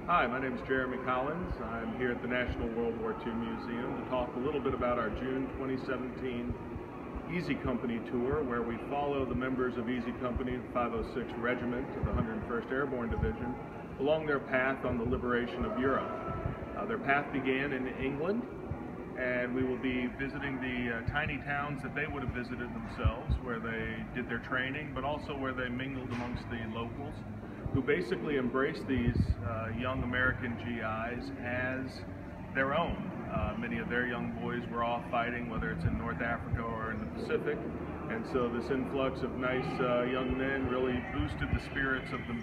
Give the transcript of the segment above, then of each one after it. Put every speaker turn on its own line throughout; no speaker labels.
Hi, my name is Jeremy Collins. I'm here at the National WWII Museum to talk a little bit about our June 2017 Easy Company tour, where we follow the members of Easy Company, the 506th Regiment of the 101st Airborne Division, along their path on the liberation of Europe. Their path began in England, and we will be visiting the tiny towns that they would have visited themselves, where they did their training, but also where they mingled amongst the locals, who basically embraced these young American GIs as their own. Many of their young boys were off fighting, whether it's in North Africa or in the Pacific, and so this influx of nice young men really boosted the spirits of the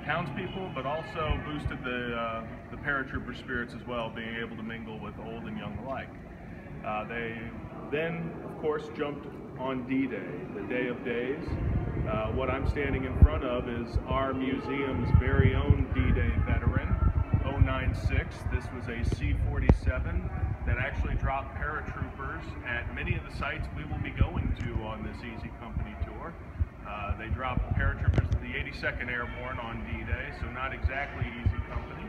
townspeople, but also boosted the paratrooper spirits as well, being able to mingle with old and young alike. They then, of course, jumped on D-Day, the day of days. What I'm standing in front of is our museum's very own D-Day veteran, 096. This was a C-47 that actually dropped paratroopers at many of the sites we will be going to on this Easy Company tour. They dropped paratroopers of the 82nd Airborne on D-Day, so not exactly Easy Company,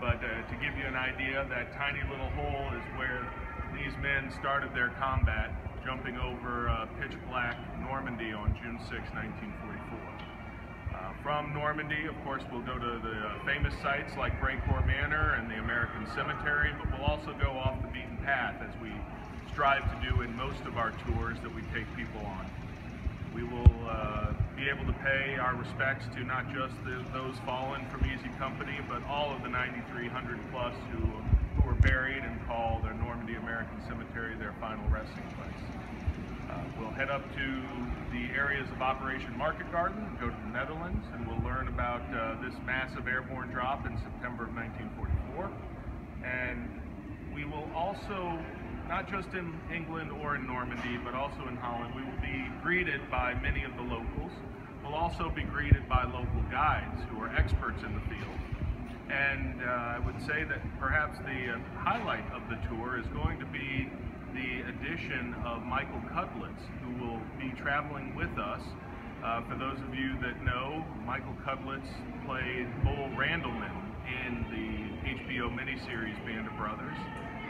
but to give you an idea, that tiny little hole is where these men started their combat, jumping over pitch black Normandy on June 6, 1944. From Normandy, of course, we'll go to the famous sites like Brecourt Manor and the American Cemetery, but we'll also go off the beaten path, as we strive to do in most of our tours that we take people on. We will be able to pay our respects to not just those fallen from Easy Company, but all of the 9,300 plus who were buried and call their Normandy American Cemetery their final resting place. We'll head up to the areas of Operation Market Garden, go to the Netherlands, and we'll learn about this massive airborne drop in September of 1944. And we will also, not just in England or in Normandy, but also in Holland, we will be greeted by many of the locals. We'll also be greeted by local guides who are experts in the field. And I would say that perhaps the highlight of the tour is going to be the addition of Michael Cudlitz, who will be traveling with us. For those of you that know, Michael Cudlitz played Bull Randleman in the HBO miniseries Band of Brothers.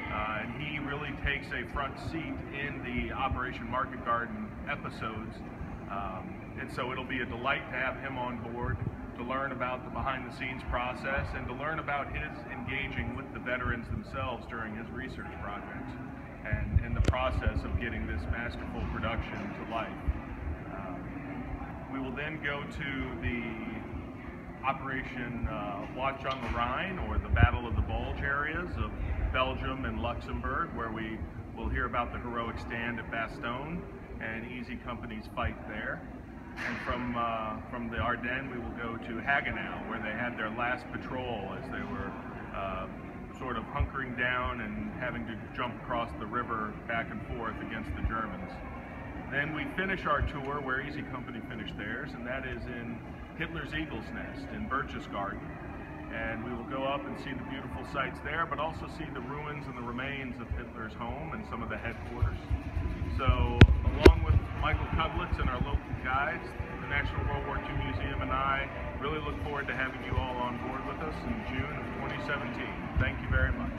And he really takes a front seat in the Operation Market Garden episodes. And so it'll be a delight to have him on board, to learn about the behind-the-scenes process, and to learn about his engaging with the veterans themselves during his research projects, and in the process of getting this masterful production to life. We will then go to the Operation Watch on the Rhine, or the Battle of the Bulge areas of Belgium and Luxembourg, where we will hear about the heroic stand at Bastogne and Easy Company's fight there. And from the Ardennes, we will go to Hagenau, where they had their last patrol as they were sort of hunkering down and having to jump across the river back and forth against the Germans. Then we finish our tour where Easy Company finished theirs, and that is in Hitler's Eagle's Nest in Berchtesgaden. And we will go up and see the beautiful sights there, but also see the ruins and the remains of Hitler's home and some of the headquarters. So, along with Michael Cudlitz and our local guides, the National WWII Museum and I really look forward to having you all on board with us in June of 2017. Thank you very much.